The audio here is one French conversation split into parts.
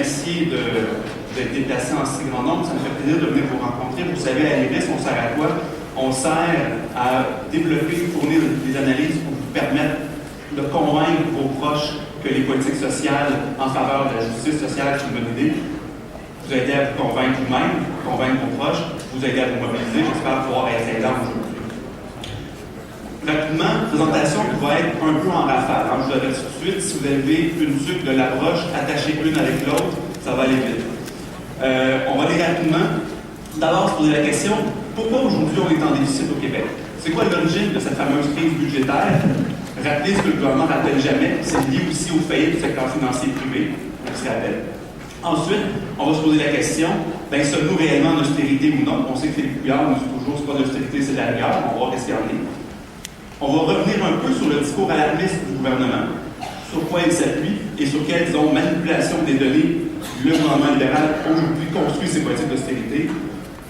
remercier d'être déplacé en si grand nombre. Ça me fait plaisir de venir vous rencontrer. Vous savez, à l'IRIS, on sert à quoi? On sert à développer, fournir des analyses pour vous permettre de convaincre vos proches que les politiques sociales en faveur de la justice sociale sont une bonne idée. Vous aider à vous convaincre vous-même, convaincre vos proches, vous aider à vous mobiliser. J'espère pouvoir être aidant aujourd'hui. Rapidement, présentation qui va être un peu en rafale. Je vous avertis tout de suite, si vous avez une tuque de la broche, attachez une avec l'autre, ça va aller vite. On va aller rapidement. D'abord, se poser la question, pourquoi aujourd'hui on est en déficit au Québec? C'est quoi l'origine de cette fameuse crise budgétaire? Rappelez ce que le gouvernement ne rappelle jamais, c'est lié aussi aux faillites du secteur financier privé, on se rappelle. Ensuite, on va se poser la question, sommes-nous réellement en austérité ou non? On sait que Philippe Couillard nous dit toujours, c'est pas l'austérité, c'est la rigueur, on va voir qu'est-ce qu'il y en est. On va revenir un peu sur le discours alarmiste du gouvernement, sur quoi il s'appuie et sur quelles manipulations des données le gouvernement libéral aujourd'hui construit ses politiques d'austérité.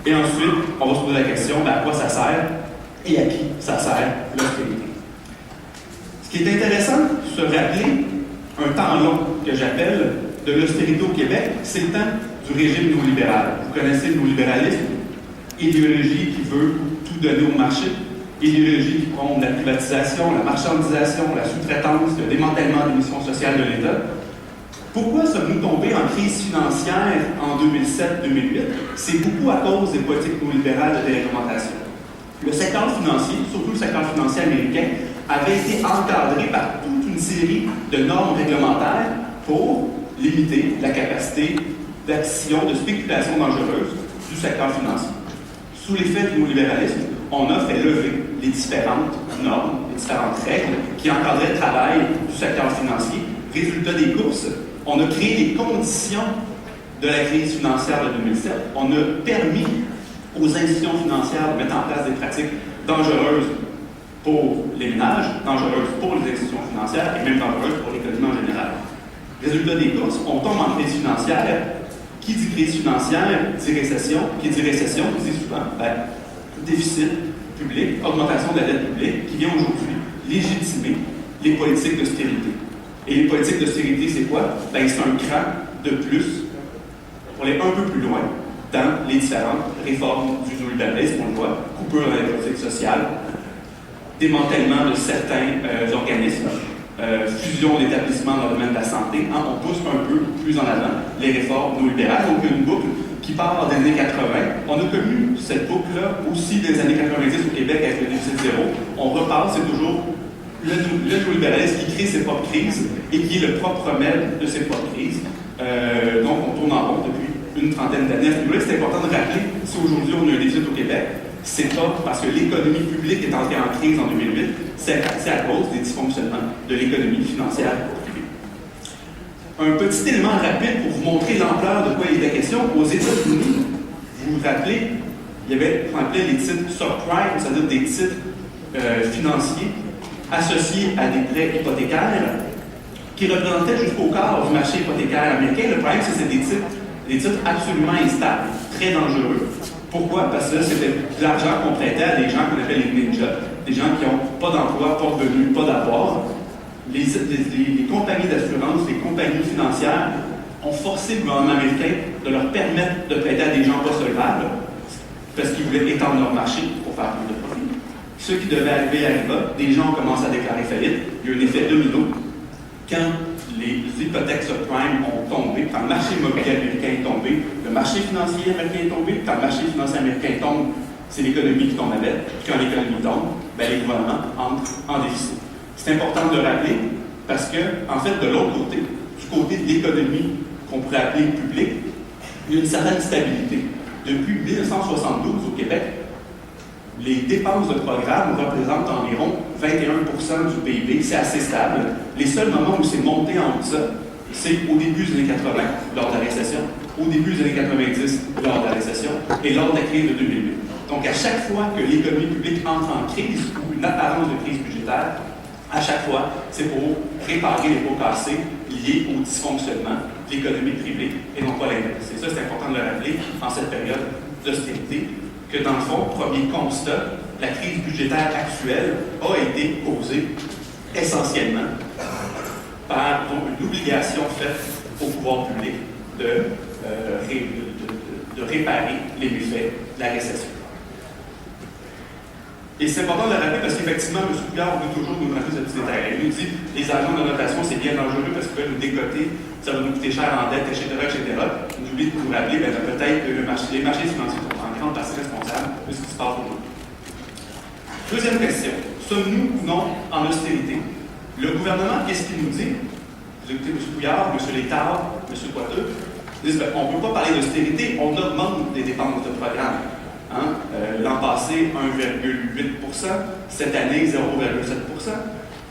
Et ensuite, on va se poser la question, à quoi ça sert et à qui ça sert l'austérité. Ce qui est intéressant, se rappeler un temps long que j'appelle de l'austérité au Québec, c'est le temps du régime néolibéral. Vous connaissez le néolibéralisme, idéologie qui veut tout donner au marché, idéologie qui prône la privatisation, la marchandisation, la sous-traitance, le démantèlement des missions sociales de l'État. Pourquoi sommes-nous tombés en crise financière en 2007-2008? C'est beaucoup à cause des politiques néolibérales de déréglementation. Le secteur financier, surtout le secteur financier américain, avait été encadré par toute une série de normes réglementaires pour limiter la capacité d'action, de spéculation dangereuse du secteur financier. Sous l'effet du néolibéralisme, on a fait lever les différentes normes, les différentes règles qui encadraient le travail du secteur financier. Résultat des courses, on a créé les conditions de la crise financière de 2007. On a permis aux institutions financières de mettre en place des pratiques dangereuses pour les ménages, dangereuses pour les institutions financières et même dangereuses pour l'économie en général. Résultat des courses, on tombe en crise financière. Qui dit crise financière dit récession. Qui dit récession dit souvent déficit public, augmentation de la dette publique, qui vient aujourd'hui légitimer les politiques d'austérité. Et les politiques d'austérité, c'est quoi? C'est un cran de plus pour aller un peu plus loin dans les différentes réformes du néolibéralisme. On le voit, coupure dans les politiques sociales, démantèlement de certains organismes, fusion d'établissements dans le domaine de la santé. On pousse un peu plus en avant les réformes néolibérales. Donc, une boucle qui part des années 80. On a connu cette boucle-là aussi des années 90 au Québec avec le déficit zéro. On repart, c'est toujours le néolibéralisme qui crée ses propres crises et qui est le propre remède de ses propres crises. Donc, on tourne en rond depuis une trentaine d'années. C'est important de rappeler, si aujourd'hui on a un déficit au Québec, c'est pas parce que l'économie publique est entrée en crise en 2008, c'est à cause des dysfonctionnements de l'économie financière privée. Un petit élément rapide pour vous montrer l'ampleur de quoi il était question. Aux États-Unis, vous vous rappelez, il y avait ce qu'on appelait les titres subprime, c'est-à-dire des titres financiers associés à des prêts hypothécaires qui représentaient jusqu'au quart du marché hypothécaire américain. Le problème, c'est que c'était des titres absolument instables, très dangereux. Pourquoi? Parce que c'était de l'argent qu'on prêtait à des gens qu'on appelle les ninjas, des gens qui n'ont pas d'emploi, pas de revenus, pas d'apport. Les compagnies d'assurance, les compagnies financières ont forcé le gouvernement américain de leur permettre de prêter à des gens pas solvables parce qu'ils voulaient étendre leur marché pour faire plus de profit. Ce qui devait arriver arriva, des gens ont commencé à déclarer faillite. Il y a eu un effet domino. Quand les hypothèques subprime ont tombé, quand le marché immobilier américain est tombé, le marché financier américain est tombé, quand le marché financier américain tombe, c'est l'économie qui tombe avec. Puis quand l'économie tombe, les gouvernements entrent en déficit. C'est important de le rappeler parce que, en fait, de l'autre côté, du côté de l'économie qu'on pourrait appeler publique, il y a une certaine stabilité. Depuis 1972 au Québec, les dépenses de programme représentent environ 21% du PIB. C'est assez stable. Les seuls moments où c'est monté en haut de ça, c'est au début des années 80, lors de la récession, au début des années 90, lors de la récession, et lors de la crise de 2008. Donc, à chaque fois que l'économie publique entre en crise ou une apparence de crise budgétaire, à chaque fois, c'est pour réparer les pots cassés liés au dysfonctionnement de l'économie privée et non pas l'inverse. Et ça, c'est important de le rappeler en cette période d'austérité, que dans le fond, premier constat, la crise budgétaire actuelle a été causée essentiellement par une obligation faite au pouvoir public de réparer les méfaits de la récession. Et c'est important de le rappeler parce qu'effectivement, M. Couillard veut toujours nous rentrer ce petit détail. Il nous dit les agents de notation, c'est bien dangereux parce qu'ils veulent nous décoter, ça va nous coûter cher en dette, etc. Il oublie de nous rappeler peut-être que les marchés financiers sont en grande partie responsables de ce qui se passe pour nous. Deuxième question. Sommes-nous ou non en austérité? Le gouvernement, qu'est-ce qu'il nous dit? Vous écoutez M. Couillard, M. Létard, M. Poiteux, ils disent on ne peut pas parler d'austérité, on augmente les dépenses de programme. L'an passé, 1,8 %, cette année, 0,7 %.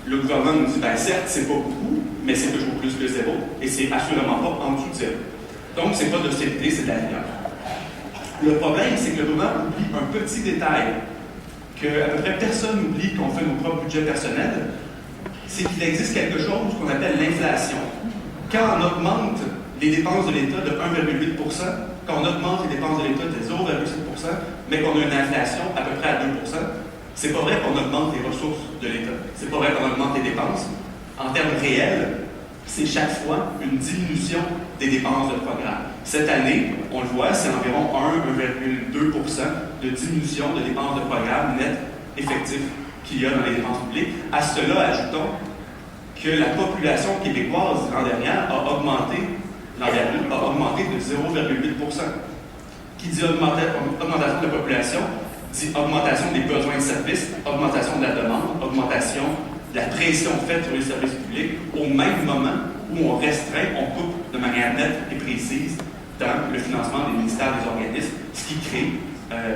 Le gouvernement nous dit, certes, c'est pas beaucoup, mais c'est toujours plus que zéro, et c'est assurément pas en dessous de zéro. Donc, c'est pas d'austérité, c'est de la rigueur. Le problème, c'est que le gouvernement oublie un petit détail, qu'à peu près personne n'oublie qu'on fait nos propres budgets personnels, c'est qu'il existe quelque chose qu'on appelle l'inflation. Quand on augmente les dépenses de l'État de 1,8 %, quand on augmente les dépenses de l'État de 0,7 %, mais qu'on a une inflation à peu près à 2 %, c'est pas vrai qu'on augmente les ressources de l'État. C'est pas vrai qu'on augmente les dépenses. En termes réels, c'est chaque fois une diminution des dépenses de programme. Cette année, on le voit, c'est environ 1,2 % de diminution de dépenses de programme net effectives qu'il y a dans les dépenses publiques. À cela, ajoutons que la population québécoise l'an dernier a augmenté de 0,8 %. Qui dit augmentation de la population, dit augmentation des besoins de services, augmentation de la demande, augmentation de la pression faite sur les services publics, au même moment où on restreint, on coupe de manière nette et précise dans le financement des ministères et des organismes, ce qui crée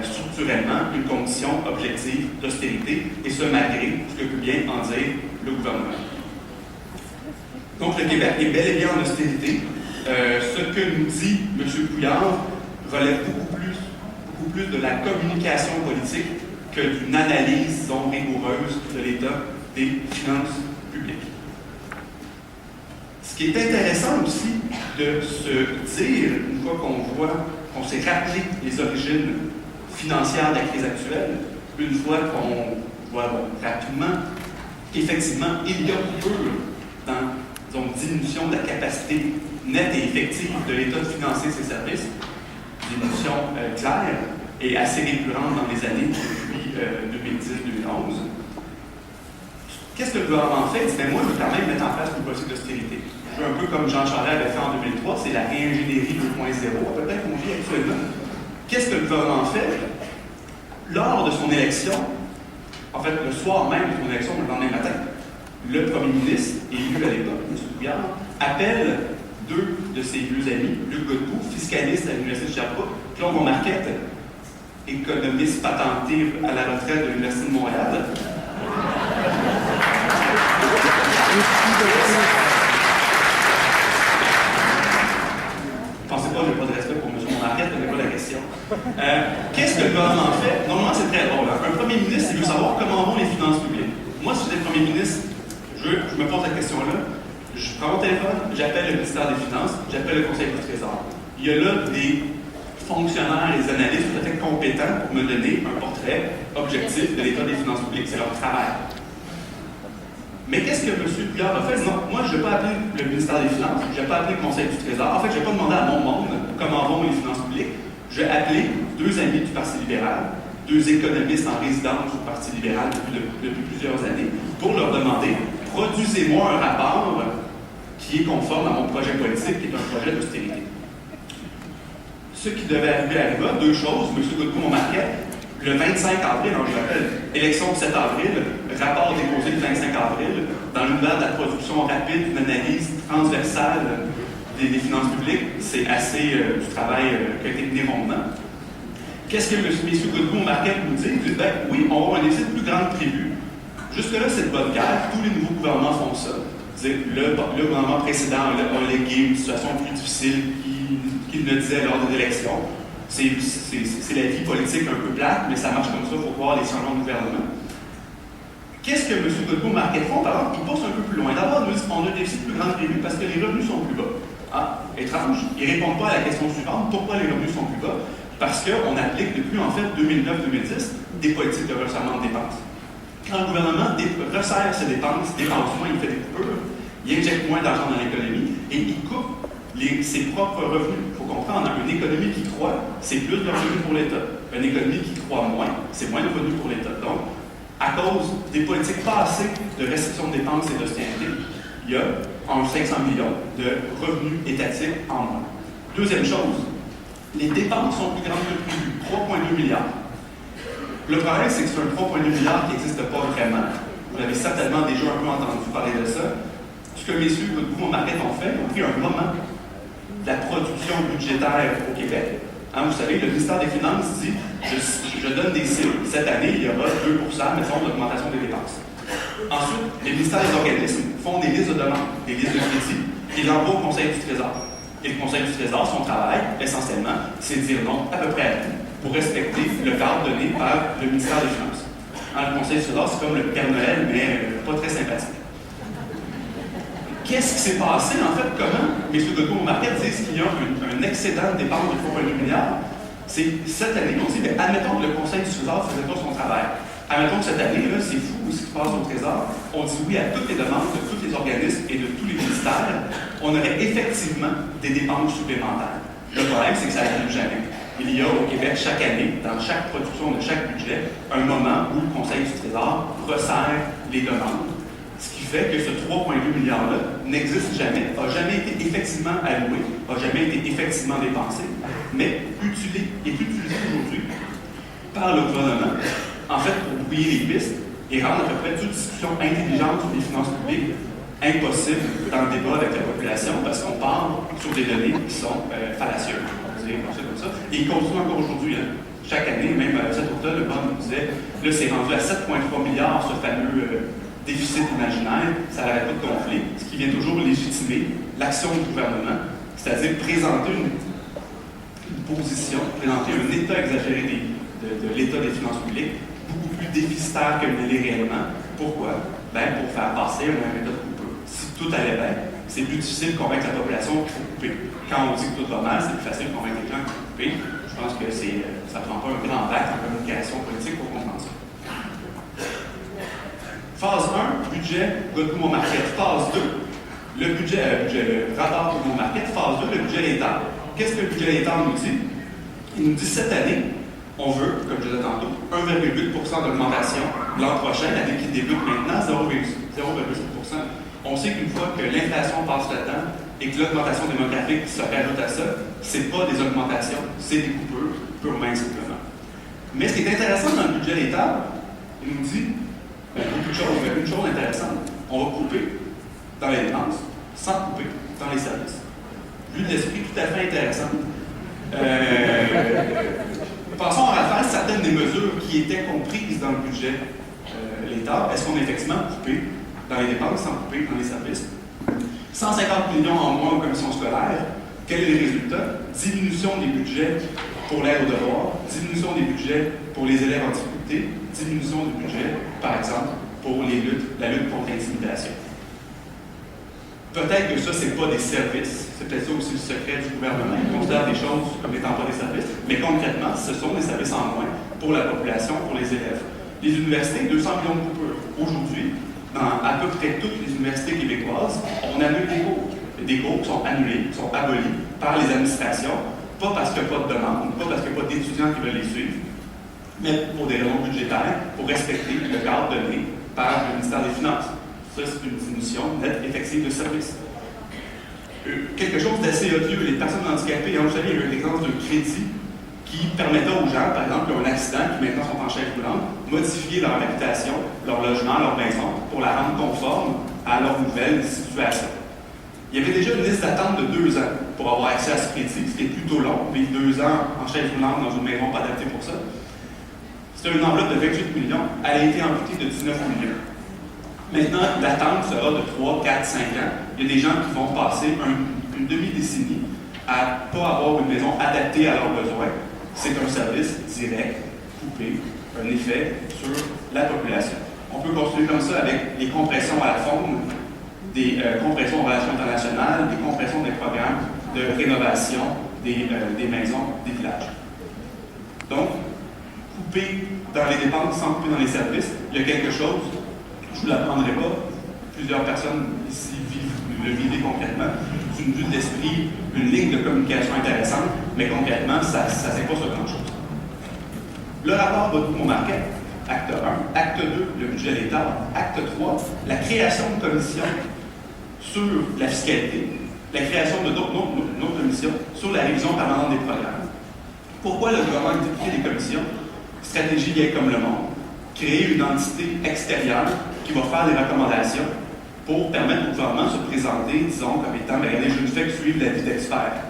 structurellement une condition objective d'austérité, et ce malgré ce que peut bien en dire le gouvernement. Donc le Québec est bel et bien en austérité. Ce que nous dit M. Couillard relève beaucoup plus de la communication politique que d'une analyse, disons, rigoureuse de l'état des finances publiques. Ce qui est intéressant aussi de se dire, une fois qu'on s'est rappelé les origines financières de la crise actuelle, une fois qu'on voit rapidement qu'effectivement, il y a coupure dans, disons, diminution de la capacité nette et effective de l'État de financer ses services, diminution claire et assez récurrente dans les années depuis 2010-2011. Qu'est-ce que le gouvernement fait? Il dit, moi, je veux quand même mettre en place une politique d'austérité. Je veux un peu comme Jean Charest avait fait en 2003, c'est la réingénierie 2.0, peut-être qu'on vit actuellement. Qu'est-ce que le gouvernement fait? Lors de son élection, en fait, le soir même de son élection, le lendemain matin, le premier ministre, élu à l'époque, M. Couillard, appelle deux de ses vieux amis, Luc Godbout, fiscaliste à l'Université de Sherbrooke, Claude Monmarquette, économiste patenté à la retraite de l'Université de Montréal. Pensez pas, je n'ai pas de respect pour M. Monmarquette, ce n'est pas la question. Qu'est-ce que le gouvernement fait? Normalement, c'est très drôle. Un premier ministre, il veut savoir comment vont les finances publiques. Moi, si j'étais premier ministre, je me pose la question-là. Je prends mon téléphone, j'appelle le ministère des Finances, j'appelle le Conseil du Trésor. Il y a là des fonctionnaires, des analystes tout à fait compétents pour me donner un portrait objectif de l'état des finances publiques. C'est leur travail. Mais qu'est-ce que M. Couillard a fait? Non, moi, je n'ai pas appelé le ministère des Finances, je n'ai pas appelé le Conseil du Trésor. En fait, je n'ai pas demandé à mon monde comment vont les finances publiques. J'ai appelé deux amis du Parti libéral, deux économistes en résidence au Parti libéral depuis plusieurs années, pour leur demander produisez-moi un rapport qui est conforme à mon projet politique, qui est un projet d'austérité. Ce qui devait arriver, deux choses. M. Godbout-Monmarquette, le 25 avril, je rappelle, élection du 7 avril, rapport déposé le 25 avril, dans l'univers de la production rapide, d'une analyse transversale des finances publiques, c'est assez du travail qui a été mené rondement. Qu'est-ce que M. Godbout-Monmarquette nous dit? Il dit, oui, on va avoir un déficit plus grand que prévu. Jusque-là, c'est de bonne guerre. Tous les nouveaux gouvernements font ça. Le gouvernement précédent a légué une situation plus difficile qu'il ne disait lors des élections. C'est la vie politique un peu plate, mais ça marche comme ça pour voir les changements de gouvernement. Qu'est-ce que M. Godbout-Monmarquette font? Par exemple, il pousse un peu plus loin. D'abord, il nous dit qu'on a un déficit plus grand que prévu parce que les revenus sont plus bas. Ah, étrange. Ils ne répondent pas à la question suivante. Pourquoi les revenus sont plus bas? Parce qu'on applique depuis, en fait, 2009-2010, des politiques de resserrement de dépenses. Quand le gouvernement resserre ses dépenses, dépense moins, il fait des coupures, il injecte moins d'argent dans l'économie et il coupe ses propres revenus. Il faut comprendre, une économie qui croît, c'est plus de revenus pour l'État. Une économie qui croît moins, c'est moins de revenus pour l'État. Donc, à cause des politiques passées de restriction de dépenses et d'austérité, il y a en 500 millions de revenus étatiques en moins. Deuxième chose, les dépenses sont plus grandes que prévu, 3,2 milliards. Le problème, c'est que c'est un 3,2 milliards qui n'existe pas vraiment. Vous avez certainement déjà un peu entendu parler de ça. Ce que messieurs de Godbout Marquette ont fait, ils ont pris un moment de la production budgétaire au Québec. Vous savez, le ministère des Finances dit je donne des cibles. Cette année, il y aura 2 mettons, d'augmentation des dépenses. Ensuite, les ministères des organismes font des listes de demandes, des listes de crédits, et l'envoient au Conseil du Trésor. Et le Conseil du Trésor, son travail, essentiellement, c'est de dire non à peu près à tout pour respecter le cadre donné par le ministère des Finances. Le Conseil du Trésor, c'est comme le Père Noël, mais pas très sympathique. Qu'est-ce qui s'est passé, en fait? Comment M. Godbout Marquette disent qu'il y a un excédent de dépenses de 3,2 milliards? C'est cette année, on dit, admettons que le Conseil du Trésor ne faisait pas son travail. Admettons que cette année, c'est fou ce qui se passe au Trésor. On dit oui à toutes les demandes de tous les organismes et de tous les ministères. On aurait effectivement des dépenses supplémentaires. Le problème, c'est que ça n'arrive jamais. Il y a au Québec, chaque année, dans chaque production de chaque budget, un moment où le Conseil du Trésor resserre les demandes. Ce qui fait que ce 3,2 milliards-là n'existe jamais, n'a jamais été effectivement alloué, n'a jamais été effectivement dépensé, mais est utilisé aujourd'hui par le gouvernement, en fait, pour brouiller les pistes et rendre à peu près toute discussion intelligente sur les finances publiques impossible dans le débat avec la population parce qu'on part sur des données qui sont fallacieuses. On va dire comme ça. Et il continue encore aujourd'hui. Chaque année, même cet automne, le BON nous disait, là, c'est rendu à 7,3 milliards, ce fameux déficit imaginaire, ça n'arrête pas de gonfler, ce qui vient toujours légitimer l'action du gouvernement, c'est-à-dire présenter une position, présenter un état exagéré de l'état des finances publiques, beaucoup plus déficitaire que il est réellement. Pourquoi? Pour faire passer un méthode coupeux. Si tout allait bien, c'est plus difficile de convaincre la population qu'il faut couper. Quand on dit que tout va mal, c'est plus facile de convaincre les gens qu'il faut couper. Je pense que ça ne prend pas un grand bac en communication politique pour comprendre ça. Phase 1, budget Godbout-Marquette. Phase 2, le rapport Godbout-Marquette. Phase 2, le budget l'État. Qu'est-ce que le budget l'État nous dit? Il nous dit cette année, on veut, comme je disais tantôt, 1,8 d'augmentation. L'an prochain, l'année qui débute maintenant, 0,7 On sait qu'une fois que l'inflation passe là-dedans et que l'augmentation démographique se rajoute à ça, c'est pas des augmentations, c'est des coupures, purement et simplement. Mais ce qui est intéressant dans le budget l'État, il nous dit beaucoup de choses, mais une chose intéressante, on va couper dans les dépenses sans couper dans les services. Vue de l'esprit tout à fait intéressante. Passons à faire certaines des mesures qui étaient comprises dans le budget l'État. Est-ce qu'on a effectivement coupé dans les dépenses sans couper dans les services? 150 millions en moins aux commissions scolaires. Quel est le résultat? Diminution des budgets pour l'aide aux devoirs, diminution des budgets pour les élèves en difficulté, diminution du budget, par exemple, pour la lutte contre l'intimidation. Peut-être que ça, ce n'est pas des services, c'est peut-être ça aussi le secret du gouvernement. Ils considèrent des choses comme n'étant pas des services, mais concrètement, ce sont des services en moins pour la population, pour les élèves. Les universités, 200 millions de coupures. Aujourd'hui, dans à peu près toutes les universités québécoises, on annule des cours. Des cours qui sont annulés, qui sont abolis par les administrations, pas parce qu'il n'y a pas de demande, pas parce qu'il n'y a pas d'étudiants qui veulent les suivre, mais pour des raisons budgétaires, pour respecter le cadre donné par le ministère des Finances. Ça, c'est une diminution nette effective de service. Quelque chose d'assez odieux, les personnes handicapées, vous savez, il y a eu l'exemple d'un crédit qui permettait aux gens, par exemple, qui ont un accident, qui maintenant sont en chaise roulante, modifier leur habitation, leur logement, leur maison, pour la rendre conforme à leur nouvelle situation. Il y avait déjà une liste d'attente de 2 ans pour avoir accès à ce crédit, ce qui est plutôt long, vivre 2 ans en chaise roulante dans une maison pas adaptée pour ça. C'était une enveloppe de 28 millions, elle a été amputée de 19 millions. Maintenant, l'attente sera de 3, 4, 5 ans. Il y a des gens qui vont passer une demi-décennie à ne pas avoir une maison adaptée à leurs besoins. C'est un service direct, coupé, un effet sur la population. On peut continuer comme ça avec les compressions à la faune, des compressions en relations internationales, des compressions des programmes de rénovation des maisons, des villages. Donc, couper dans les dépenses sans couper dans les services, il y a quelque chose, je ne vous l'apprendrai pas, plusieurs personnes ici le vivent concrètement, c'est une vue de l'esprit, une ligne de communication intéressante, mais concrètement, ça ne sert pas sur grand-chose. Le rapport Godbout Monmarquet, acte 1, acte 2, le budget de l'État, acte 3, la création de commissions sur la fiscalité, la création de d'autres commissions sur la révision permanente des programmes. Pourquoi le gouvernement crée des commissions? Stratégie vieille comme le monde, créer une entité extérieure qui va faire des recommandations pour permettre au gouvernement de se présenter, disons, comme étant, regardez, je ne fais que suivre l'avis d'experts.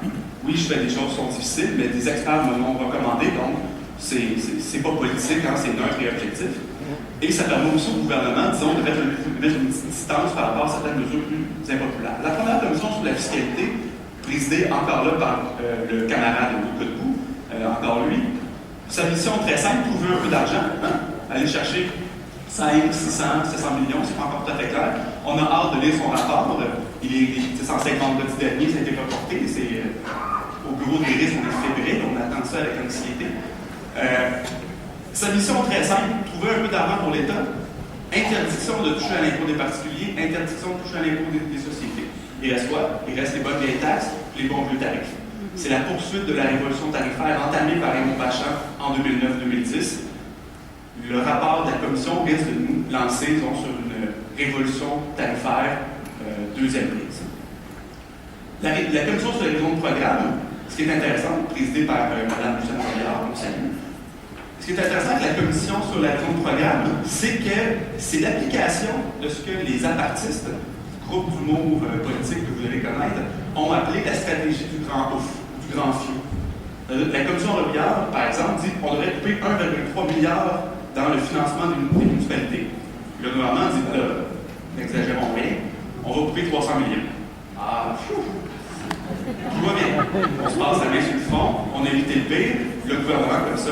Oui, je fais des choses qui sont difficiles, mais des experts me l'ont recommandé, donc c'est pas politique, hein, c'est neutre et objectif. Et ça permet aussi au gouvernement, disons, de mettre une petite distance par rapport à certaines mesures plus impopulaires. La première commission sur la fiscalité, présidée encore là par le camarade Godbout, encore lui, sa mission très simple, trouver un peu d'argent, hein, aller chercher 5, 600, 700 millions, c'est pas encore tout à fait clair. On a hâte de lire son rapport. C'est censé être vendredi dernier, ça a été reporté. C'est au bureau des risques, on est février, on attend ça avec anxiété. Sa mission très simple, trouver un peu d'argent pour l'État, interdiction de toucher à l'impôt des particuliers, interdiction de toucher à l'impôt des sociétés. Il reste quoi? Il reste les bonnes vieilles taxes, les bons vieux tarifs. C'est la poursuite de la révolution tarifaire entamée par Raymond Bachand en 2009-2010. Le rapport de la commission risque de nous lancer disons, sur une révolution tarifaire deuxième prise. La commission sur la révision de programme, ce qui est intéressant, présidée par Mme Lucien Robillard, on salue. Ce qui est intéressant avec la commission sur la révision de programme, c'est que c'est l'application de ce que les apartistes, groupe d'humour politique que vous devez connaître, ont appelé la stratégie du grand ouf, du grand fiou. La commission Robillard, par exemple, dit qu'on devrait couper 1,3 milliard dans le financement des municipalités. Le gouvernement dit, n'exagérons rien, on va couper 300 millions. Ah, tout va bien. On se passe la main sur le front, on évite le pire, le gouvernement comme ça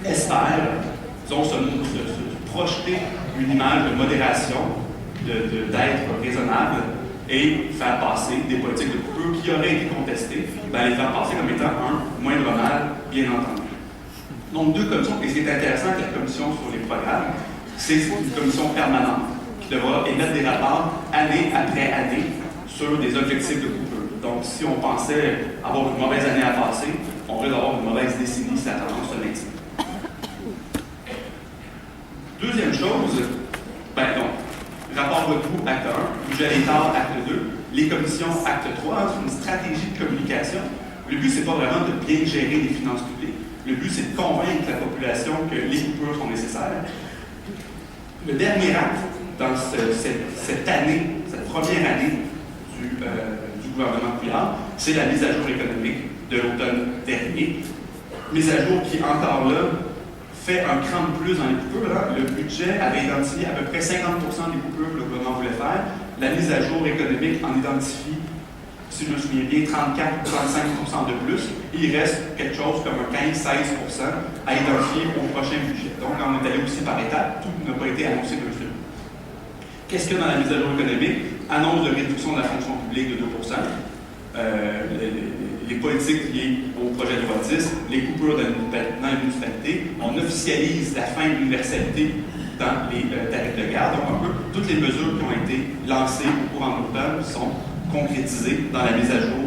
espère, disons, se projeter une image de modération, d'être raisonnable et faire passer des politiques de coupure qui auraient été contestées, les faire passer comme étant moindre mal, bien entendu. Donc, deux commissions, et ce qui est intéressant avec la commission sur les programmes, c'est une commission permanente qui devra émettre des rapports année après année sur des objectifs de coupure. Donc, si on pensait avoir une mauvaise année à passer, on risque d'avoir une mauvaise décennie si la tendance se maintient. Deuxième chose, donc, rapport Godbout, acte 1, budget l'État, acte 2, les commissions, acte 3, c'est une stratégie de communication. Le but, c'est pas vraiment de bien gérer les finances publiques. Le but, c'est de convaincre la population que les coupures sont nécessaires. Le dernier acte dans cette année, cette première année du gouvernement Couillard, c'est la mise à jour économique de l'automne dernier. Mise à jour qui, encore là, fait un cran de plus dans les coupures. Là. Le budget avait identifié à peu près 50% des coupures que le gouvernement voulait faire. La mise à jour économique en identifie, si je me souviens bien, 34-35% de plus. Et il reste quelque chose comme un 15-16% à identifier au prochain budget. Donc, on est allé aussi par étapes. Tout n'a pas été annoncé d'un seul. Qu'est-ce qu'il y a dans la mise à jour économique? Annonce de réduction de la fonction publique de 2%. Les politiques liées au projet de loi 10, les coupures dans les municipalités, on officialise la fin de l'universalité dans les tarifs de garde. Donc, un peu, toutes les mesures qui ont été lancées au courant de l'automne sont concrétisées dans la mise à jour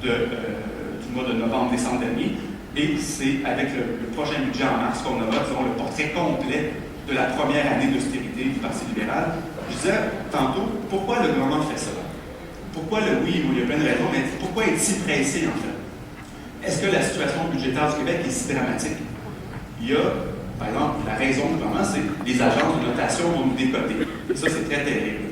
du mois de novembre-décembre dernier. Et c'est avec le prochain budget en mars qu'on aura, disons, le portrait complet de la première année d'austérité du Parti libéral. Je disais tantôt, pourquoi le gouvernement fait ça? Pourquoi le oui? Il y a plein de raisons, mais pourquoi est-il si pressé, en fait? Est-ce que la situation budgétaire du Québec est si dramatique? Il y a, par exemple, la raison du gouvernement, c'est que les agences de notation vont nous décoter. Et ça, c'est très terrible.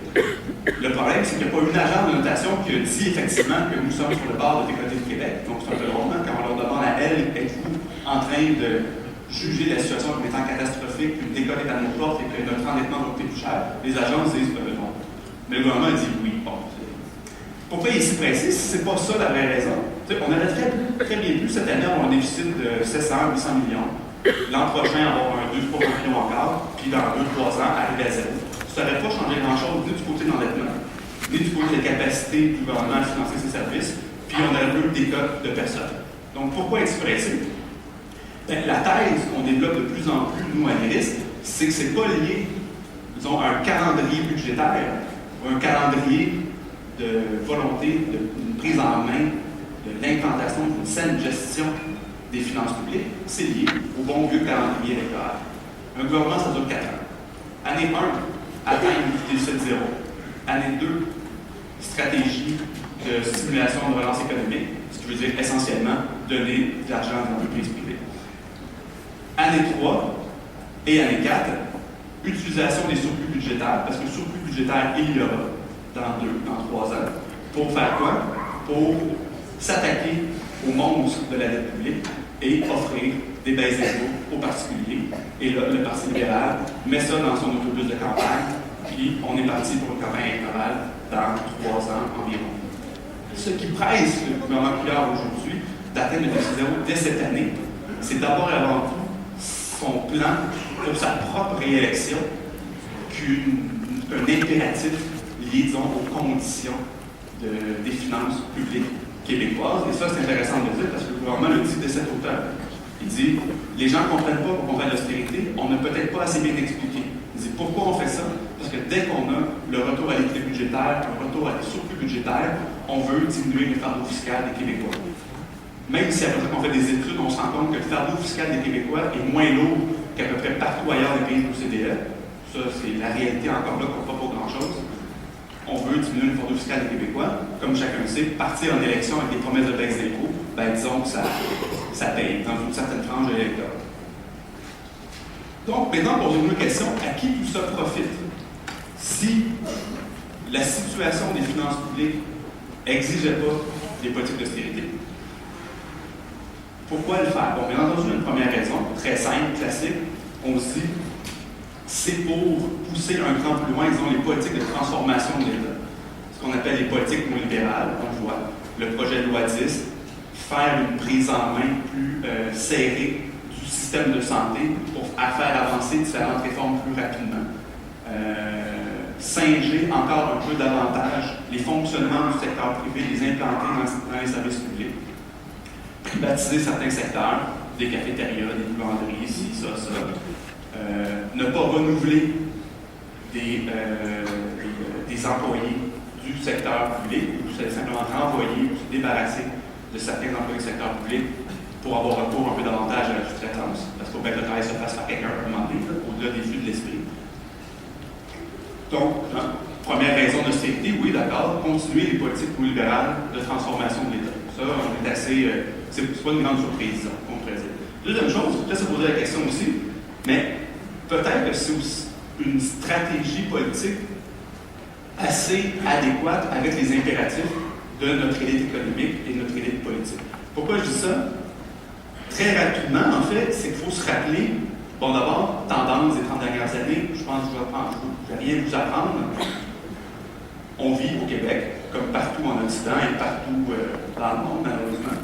Le problème, c'est qu'il n'y a pas une agence de notation qui a dit effectivement que nous sommes sur le bord de décoter le Québec. Donc, c'est un peu drôle, hein, quand on leur demande à elle, êtes-vous en train de juger la situation comme étant catastrophique, qu'une décote est à nos portes et que notre endettement va coûter plus cher? Les agences disent non. Mais le gouvernement dit oui. Bon, pourquoi il est si pressé si ce n'est pas ça la vraie raison? On aurait très bien pu cette année avoir un déficit de 700, 800 millions. L'an prochain, avoir un 2-3 millions encore, puis dans 2-3 ans, arriver à zéro. Ça n'aurait pas changé grand-chose, ni du côté de l'endettement, ni du côté des capacités du gouvernement à financer ses services, puis on aurait eu des cotes de personnes. Donc, pourquoi être pressé? La thèse qu'on développe de plus en plus, nous, à l'IRIS, c'est que ce n'est pas lié, disons, à un calendrier budgétaire ou un calendrier de volonté de prise en main de l'implantation d'une saine gestion des finances publiques, c'est lié au bon vieux calendrier électoral. Un gouvernement, ça dure 4 ans. Année 1, atteindre le déficit zéro. Année 2, stratégie de stimulation de relance économique, ce qui veut dire essentiellement donner de l'argent à l'entreprise privée. Année 3 et année 4, utilisation des surplus budgétaires, parce que surplus budgétaire, il y aura dans 3 ans. Pour faire quoi? Pour s'attaquer aux monstres de la dette publique et offrir des baisses d'impôts aux particuliers. Et là, le Parti libéral met ça dans son autobus de campagne, puis on est parti pour une campagne électorale dans 3 ans environ. Ce qui presse le gouvernement Couillard aujourd'hui d'atteindre le déficit zéro dès cette année, c'est d'abord et avant tout son plan pour sa propre réélection qu'un impératif lié, disons, aux conditions des finances publiques québécoises. Et ça, c'est intéressant de le dire parce que le gouvernement le dit dès cet automne. Il dit, les gens ne comprennent pas pourquoi on fait de l'austérité, on n'a peut-être pas assez bien expliqué. Il dit, pourquoi on fait ça? Parce que dès qu'on a le retour à l'équilibre budgétaire, un retour à des surplus budgétaires, on veut diminuer le fardeau fiscal des Québécois. Même si après qu'on fait des études, on se rend compte que le fardeau fiscal des Québécois est moins lourd qu'à peu près partout ailleurs des pays de l'OCDE. Ça, c'est la réalité encore là qu'on ne fait pas grand-chose. On veut diminuer le fardeau fiscal des Québécois. Comme chacun sait, partir en élection avec des promesses de baisse d'impôts, ben disons que ça paye dans une certaine frange de l'électorat. Donc, maintenant, posons-nous une question, à qui tout ça profite? Si la situation des finances publiques n'exigeait pas des politiques d'austérité, pourquoi le faire? Bon, bien entendu, une première raison, très simple, classique, on se dit, c'est pour pousser un cran plus loin, disons, les politiques de transformation de l'État. Ce qu'on appelle les politiques néolibérales, on le voit, le projet de loi 10, faire une prise en main plus serrée du système de santé pour faire avancer différentes réformes plus rapidement. Singer encore un peu davantage les fonctionnements du secteur privé, les implanter dans les services publics. Privatiser certains secteurs, des cafétérias, des buanderies, ici, ça. Ne pas renouveler des employés du secteur public, ou simplement renvoyer ou se débarrasser de certains employés du secteur public pour avoir recours un peu davantage à la sous-traitance, parce qu'il faut bien que le travail se fasse par quelqu'un à un moment donné, au-delà des flux de l'esprit. Donc, première raison d'austérité, oui, d'accord, continuer les politiques libérales de transformation de l'État. Ça, on est assez. C'est pas une grande surprise, qu'on pourrait dire. Deuxième chose, peut-être se poser la question aussi, mais peut-être que c'est aussi une stratégie politique assez adéquate avec les impératifs de notre élite économique et de notre élite politique. Pourquoi je dis ça? Très rapidement, en fait, c'est qu'il faut se rappeler, bon, d'abord, tendance des 30 dernières années, je pense que je vais rien vous apprendre. On vit au Québec, comme partout en Occident et partout dans le monde, malheureusement,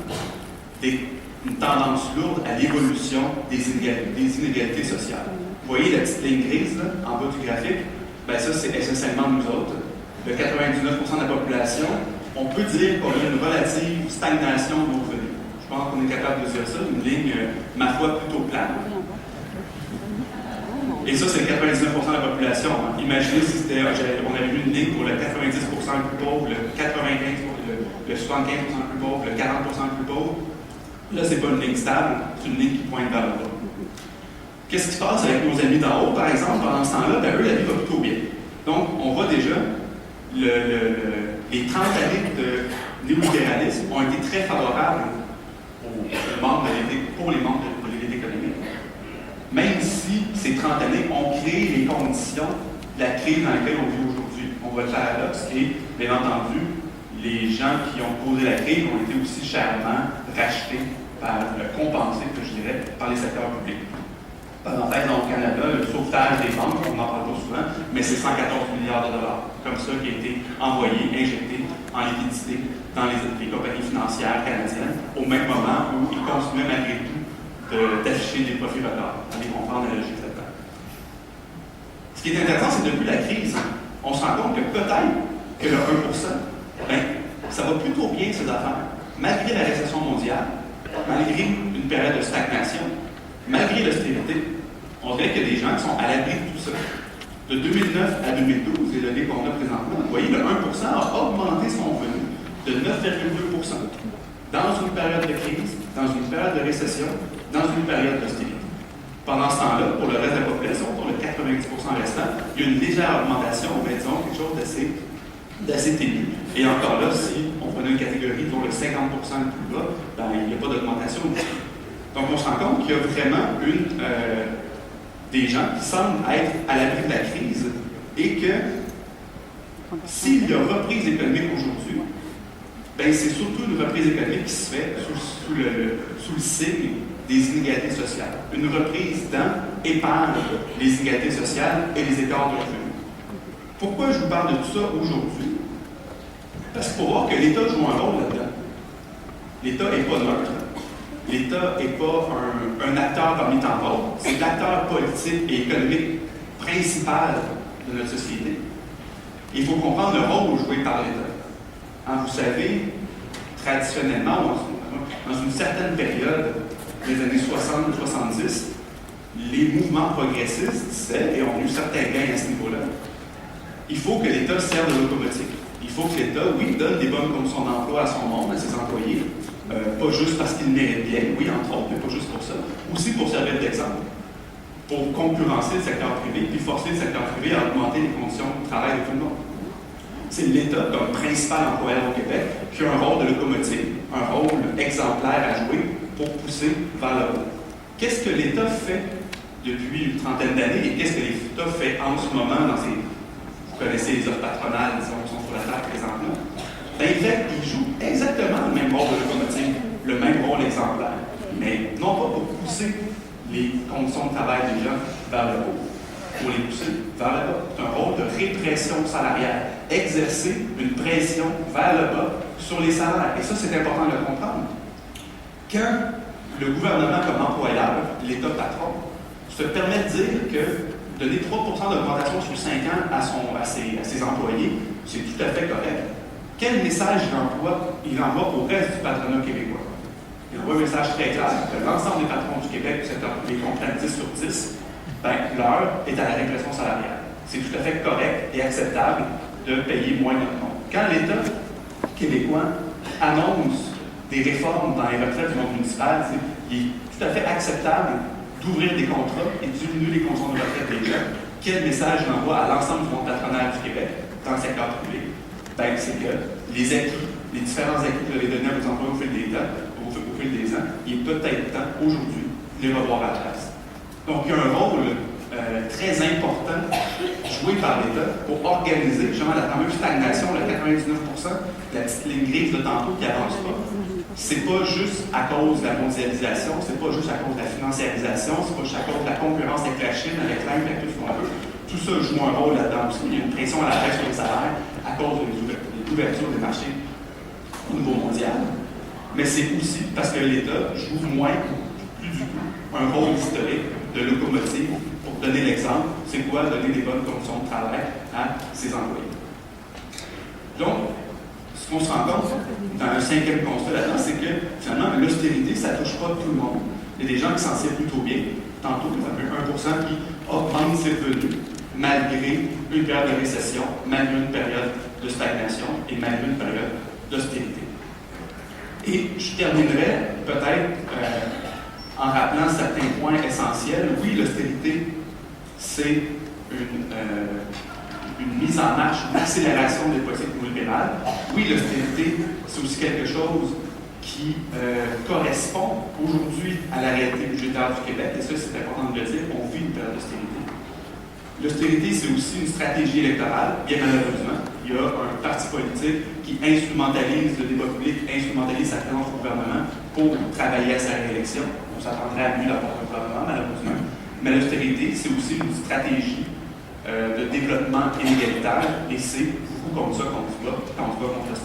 une tendance lourde à l'évolution des inégalités sociales. Vous voyez la petite ligne grise là, en bas du graphique? Bien, ça, c'est essentiellement nous autres. De 99% de la population, on peut dire qu'on a une relative stagnation de nos revenus. Je pense qu'on est capable de dire ça, une ligne, ma foi, plutôt plate. Et ça, c'est 99% de la population. Hein. Imaginez si on avait vu une ligne pour le 90% le plus pauvre, le 75%, le 75% le plus pauvre, le 40% le plus pauvre. Là, c'est pas une ligne stable, c'est une ligne qui pointe vers le bas. Qu'est-ce qui se passe avec nos amis d'en haut, par exemple, pendant ce temps-là? Ben, eux, la vie va plutôt bien. Donc, on voit déjà, les 30 années de néolibéralisme ont été très favorables pour les membres de l'élite économique. Même si ces 30 années ont créé les conditions de la crise dans laquelle on vit aujourd'hui. On voit le paradoxe et, bien entendu, les gens qui ont causé la crise ont été aussi chèrement rachetés, compensés, que je dirais, par les secteurs publics. Parenthèse, au Canada, le sauvetage des banques, on n'en parle pas souvent, mais c'est 114 milliards de dollars, comme ça, qui a été envoyé, injecté en liquidité dans les compagnies financières canadiennes, au même moment où ils continuaient malgré tout d'afficher des profits records. Allez comprendre la logique là-dedans. Ce qui est intéressant, c'est que depuis la crise, on se rend compte que peut-être que le 1%, ben, ça va plutôt bien, ces affaires. Malgré la récession mondiale, malgré une période de stagnation, malgré l'austérité, on dirait qu'il y a des gens qui sont à l'abri de tout ça. De 2009 à 2012, et l'année qu'on a présentement, vous voyez, le 1% a augmenté son revenu de 9,2% dans une période de crise, dans une période de récession, dans une période d'austérité. Pendant ce temps-là, pour le reste de la population, pour le 90% restant, il y a une légère augmentation, mais disons quelque chose d'assez ténu. Et encore là, si on prenait une catégorie dont le 50% est plus bas, ben, il n'y a pas d'augmentation. Donc on se rend compte qu'il y a vraiment des gens qui semblent être à l'abri de la crise et que s'il y a reprise économique aujourd'hui, ben, c'est surtout une reprise économique qui se fait sous le signe des inégalités sociales. Une reprise dans épargne les inégalités sociales et les écarts de revenus. Pourquoi je vous parle de tout ça aujourd'hui? Parce qu'il faut voir que l'État joue un rôle là-dedans. L'État n'est pas neutre. L'État n'est pas un acteur parmi tant d'autres. C'est l'acteur politique et économique principal de notre société. Il faut comprendre le rôle joué par l'État. Hein, vous savez, traditionnellement, dans une certaine période des années 60-70, les mouvements progressistes disaient, et ont eu certains gains à ce niveau-là, il faut que l'État serve de locomotive. Il faut que l'État, oui, donne des bonnes conditions d'emploi à son monde, à ses employés, pas juste parce qu'il mérite bien, oui, entre autres, mais pas juste pour ça, aussi pour servir d'exemple, pour concurrencer le secteur privé, puis forcer le secteur privé à augmenter les conditions de travail de tout le monde. C'est l'État, comme principal employeur au Québec, qui a un rôle de locomotive, un rôle exemplaire à jouer pour pousser vers le haut. Qu'est-ce que l'État fait depuis une trentaine d'années et qu'est-ce que l'État fait en ce moment dans ces... Vous connaissez les offres patronales, disons, qui sont sur la table présentement. Ben, il joue exactement le même rôle de locomotive, le même rôle exemplaire, mais non pas pour pousser les conditions de travail des gens vers le haut, pour les pousser vers le bas. C'est un rôle de répression salariale, exercer une pression vers le bas sur les salaires. Et ça, c'est important de le comprendre. Quand le gouvernement, comme employeur, l'État patron, se permet de dire que donner 3 d'augmentation sur 5 ans à ses employés, c'est tout à fait correct. Quel message il envoie au reste du patronat québécois? Il envoie un message très clair que l'ensemble des patrons du Québec, du secteur privé, comprennent 10 sur 10, ben, l'heure est à la répression salariale. C'est tout à fait correct et acceptable de payer moins notre monde. Quand l'État québécois annonce des réformes dans les retraites du monde municipal, il est tout à fait acceptable d'ouvrir des contrats et de diminuer les conditions de retraite des gens. Quel message il envoie à l'ensemble du monde patronal du Québec dans le secteur privé? Ben, c'est que les acquis, les différents acquis que vous avez donnés à vos employés au fil des ans, il est peut-être temps aujourd'hui de les revoir à la place. Donc, il y a un rôle très important joué par l'État pour organiser justement la fameuse stagnation, le 99%, la petite ligne grise de tantôt qui n'avance pas. C'est pas juste à cause de la mondialisation, c'est pas juste à cause de la financiarisation, c'est pas juste à cause de la concurrence avec la Chine, avec l'Inde, avec tout ce qu'on veut. Tout ça joue un rôle là-dedans aussi. Il y a une pression à la baisse sur les salaires à cause de l'ouverture des marchés au niveau mondial. Mais c'est aussi parce que l'État joue plus du tout, un rôle historique de locomotive pour donner l'exemple. C'est quoi donner des bonnes conditions de travail à ses employés. Donc, ce qu'on se rend compte dans un cinquième constat là-dedans, c'est que finalement, l'austérité, ça ne touche pas tout le monde. Il y a des gens qui s'en tirent plutôt bien. Tantôt, il y a 1% qui augmente ses revenus malgré une période de récession, malgré une période de stagnation et malgré une période d'austérité. Et je terminerai peut-être en rappelant certains points essentiels. Oui, l'austérité, c'est une mise en marche, une accélération des politiques néolibérales. Oui, l'austérité, c'est aussi quelque chose qui correspond aujourd'hui à la réalité budgétaire du Québec. Et ça, c'est important de le dire, on vit une période d'austérité. L'austérité, c'est aussi une stratégie électorale, bien malheureusement. Il y a un parti politique qui instrumentalise le débat public, instrumentalise sa présence au gouvernement pour travailler à sa réélection. On s'attendrait à lui d'avoir un gouvernement, malheureusement. Mais l'austérité, c'est aussi une stratégie de développement inégalitaire, et c'est beaucoup comme ça qu'on se bat quand on se bat contre